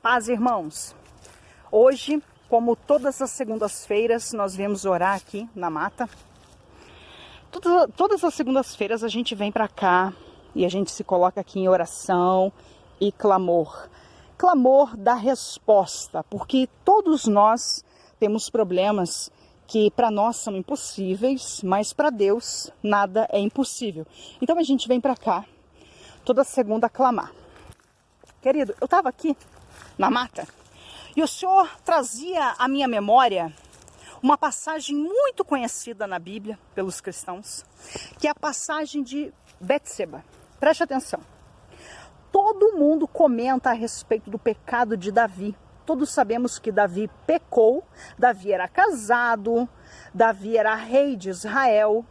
Paz, irmãos. Hoje, como todas as segundas-feiras, nós viemos orar aqui na mata. Todas as segundas-feiras a gente vem para cá e a gente se coloca aqui em oração e clamor. Clamor da resposta, porque todos nós temos problemas que para nós são impossíveis, mas para Deus nada é impossível. Então a gente vem para cá toda segunda clamar. Querido, eu estava aqui na mata e o Senhor trazia à minha memória uma passagem muito conhecida na Bíblia pelos cristãos, que é a passagem de Betseba. Preste atenção. Todo mundo comenta a respeito do pecado de Davi. Todos sabemos que Davi pecou, Davi era casado, Davi era rei de Israel,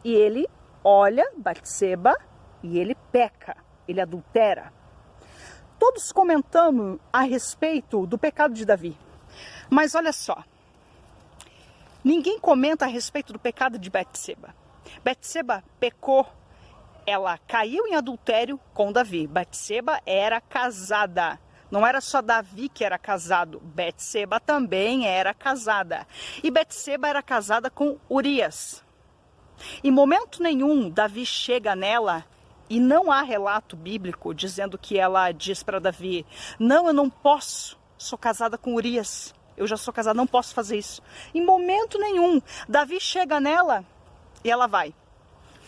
e ele olha Betseba e ele peca, ele adultera. Todos comentamos a respeito do pecado de Davi, mas olha só, ninguém comenta a respeito do pecado de Betseba. Betseba pecou, ela caiu em adultério com Davi. Betseba era casada. Não era só Davi que era casado, Betseba também era casada. E Betseba era casada com Urias. Em momento nenhum, Davi chega nela e não há relato bíblico dizendo que ela diz para Davi: não, eu não posso, sou casada com Urias, eu já sou casada, não posso fazer isso. Em momento nenhum, Davi chega nela e ela vai.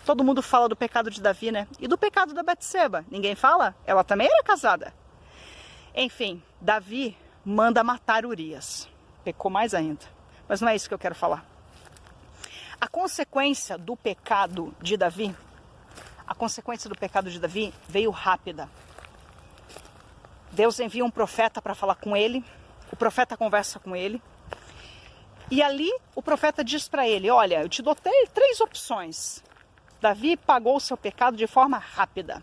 Todo mundo fala do pecado de Davi, né? E do pecado da Betseba? Ninguém fala? Ela também era casada. Enfim, Davi manda matar Urias. Pecou mais ainda. Mas não é isso que eu quero falar. A consequência do pecado de Davi, veio rápida. Deus envia um profeta para falar com ele. O profeta conversa com ele. E ali o profeta diz para ele: olha, eu te dou três opções. Davi pagou o seu pecado de forma rápida.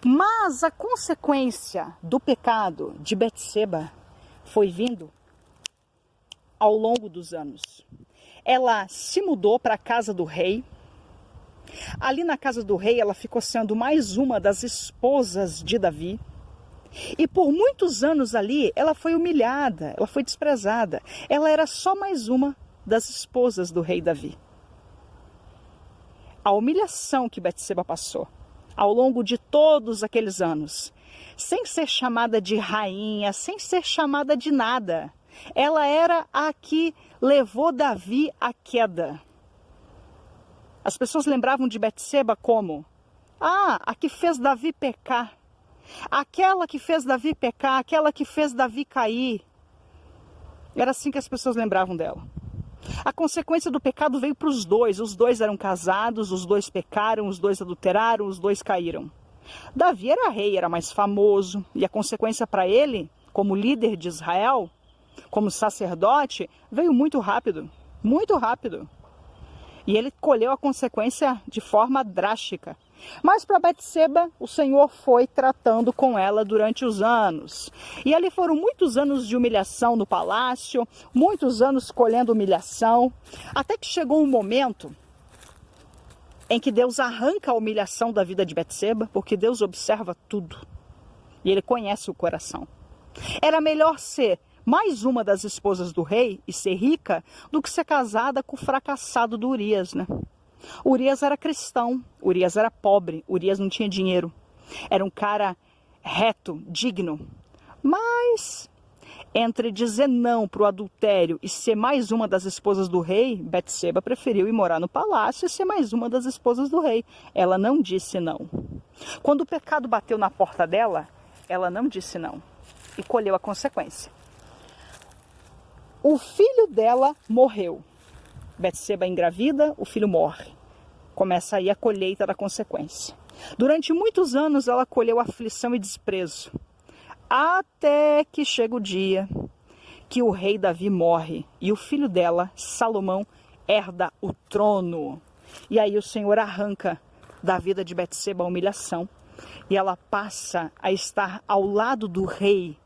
Mas a consequência do pecado de Betseba foi vindo ao longo dos anos. Ela se mudou para a casa do rei. Ali na casa do rei ela ficou sendo mais uma das esposas de Davi. E por muitos anos ali ela foi humilhada, ela foi desprezada. Ela era só mais uma das esposas do rei Davi. A humilhação que Betseba passou ao longo de todos aqueles anos, sem ser chamada de rainha, sem ser chamada de nada, ela era a que levou Davi à queda. As pessoas lembravam de Betseba como: a que fez Davi pecar, aquela que fez Davi pecar, aquela que fez Davi cair. Era assim que as pessoas lembravam dela. A consequência do pecado veio para os dois eram casados, os dois pecaram, os dois adulteraram, os dois caíram. Davi era rei, era mais famoso, e a consequência para ele, como líder de Israel, como sacerdote, veio muito rápido, muito rápido. E ele colheu a consequência de forma drástica. Mas para Betseba, o Senhor foi tratando com ela durante os anos. E ali foram muitos anos de humilhação no palácio, muitos anos colhendo humilhação, até que chegou um momento em que Deus arranca a humilhação da vida de Betseba, porque Deus observa tudo e Ele conhece o coração. Era melhor ser mais uma das esposas do rei e ser rica do que ser casada com o fracassado do Urias, né? Urias era cristão, Urias era pobre, Urias não tinha dinheiro. Era um cara reto, digno. Mas entre dizer não para o adultério e ser mais uma das esposas do rei, Betseba preferiu ir morar no palácio e ser mais uma das esposas do rei. Ela não disse não. Quando o pecado bateu na porta dela, ela não disse não e colheu a consequência. O filho dela morreu. Betseba engravida, o filho morre. Começa aí a colheita da consequência. Durante muitos anos ela colheu aflição e desprezo. Até que chega o dia que o rei Davi morre e o filho dela, Salomão, herda o trono. E aí o Senhor arranca da vida de Betseba a humilhação. E ela passa a estar ao lado do rei,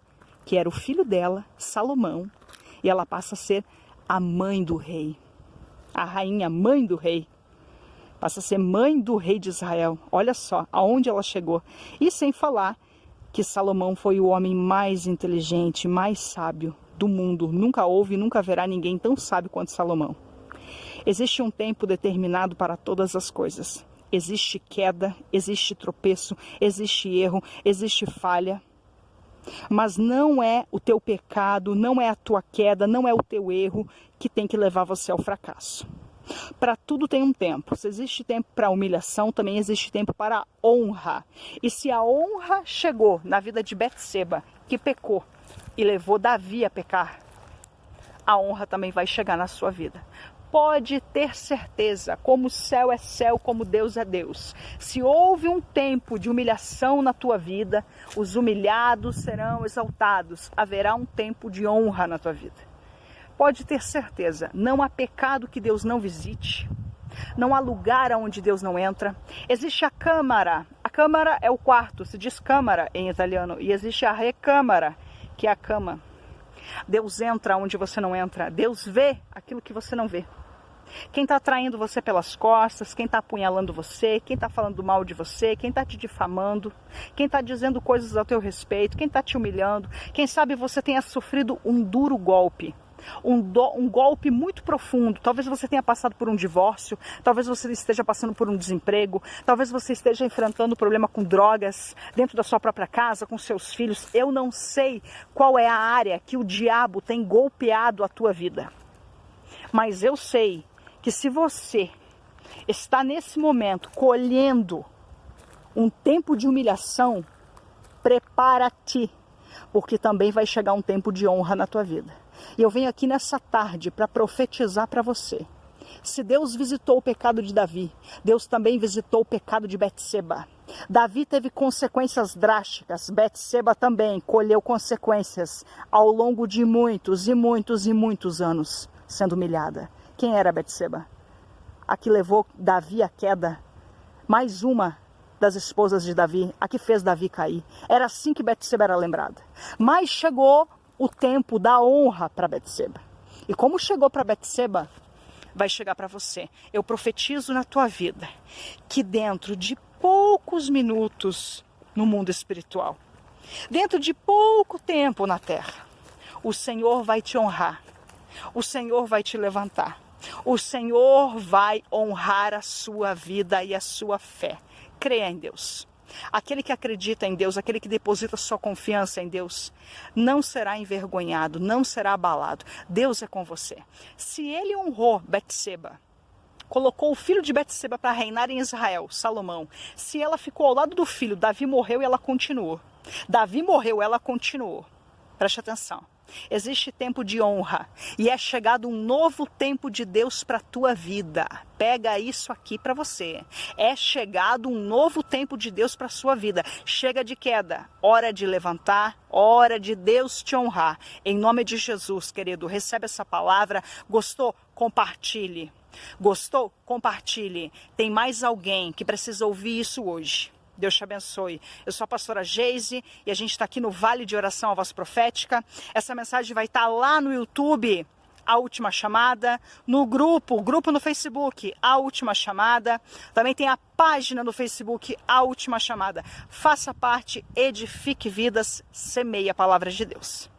que era o filho dela, Salomão. E ela passa a ser a mãe do rei. A rainha, mãe do rei, passa a ser mãe do rei de Israel. Olha só aonde ela chegou. E sem falar que Salomão foi o homem mais inteligente, mais sábio do mundo. Nunca houve e nunca haverá ninguém tão sábio quanto Salomão. Existe um tempo determinado para todas as coisas. Existe queda, existe tropeço, existe erro, existe falha. Mas não é o teu pecado, não é a tua queda, não é o teu erro que tem que levar você ao fracasso. Para tudo tem um tempo. Se existe tempo para humilhação, também existe tempo para honra. E se a honra chegou na vida de Betseba, que pecou e levou Davi a pecar, a honra também vai chegar na sua vida. Pode ter certeza, como o céu é céu, como Deus é Deus. Se houve um tempo de humilhação na tua vida, os humilhados serão exaltados. Haverá um tempo de honra na tua vida. Pode ter certeza, não há pecado que Deus não visite. Não há lugar onde Deus não entra. Existe a câmara. A câmara é o quarto, se diz câmara em italiano. E existe a recâmara, que é a cama. Deus entra onde você não entra. Deus vê aquilo que você não vê. Quem está traindo você pelas costas, quem está apunhalando você, quem está falando mal de você, quem está te difamando, quem está dizendo coisas ao teu respeito, quem está te humilhando, quem sabe você tenha sofrido um duro golpe, um golpe muito profundo. Talvez você tenha passado por um divórcio, talvez você esteja passando por um desemprego, talvez você esteja enfrentando problema com drogas dentro da sua própria casa, com seus filhos. Eu não sei qual é a área que o diabo tem golpeado a tua vida, mas eu sei que se você está nesse momento colhendo um tempo de humilhação, prepara-te, porque também vai chegar um tempo de honra na tua vida. E eu venho aqui nessa tarde para profetizar para você. Se Deus visitou o pecado de Davi, Deus também visitou o pecado de Betseba. Davi teve consequências drásticas, Betseba também colheu consequências ao longo de muitos e muitos e muitos anos sendo humilhada. Quem era Betseba? A que levou Davi à queda. Mais uma das esposas de Davi, a que fez Davi cair. Era assim que Betseba era lembrada. Mas chegou o tempo da honra para Betseba. E como chegou para Betseba, vai chegar para você. Eu profetizo na tua vida que dentro de poucos minutos no mundo espiritual, dentro de pouco tempo na terra, o Senhor vai te honrar. O Senhor vai te levantar. O Senhor vai honrar a sua vida e a sua fé. Creia em Deus. Aquele que acredita em Deus, aquele que deposita sua confiança em Deus, não será envergonhado, não será abalado. Deus é com você. Se ele honrou Betseba, colocou o filho de Betseba para reinar em Israel, Salomão. Se ela ficou ao lado do filho, Davi morreu e ela continuou. Davi morreu, ela continuou. Preste atenção. Existe tempo de honra e é chegado um novo tempo de Deus para a tua vida. Pega isso aqui para você. É chegado um novo tempo de Deus para a sua vida. Chega de queda, hora de levantar, hora de Deus te honrar. Em nome de Jesus, querido, recebe essa palavra. Gostou? Compartilhe. Gostou? Compartilhe. Tem mais alguém que precisa ouvir isso hoje. Deus te abençoe. Eu sou a pastora Geise e a gente está aqui no Vale de Oração à Voz Profética. Essa mensagem vai estar lá no YouTube, A Última Chamada, no grupo no Facebook, A Última Chamada. Também tem a página no Facebook, A Última Chamada. Faça parte, edifique vidas, semeie a palavra de Deus.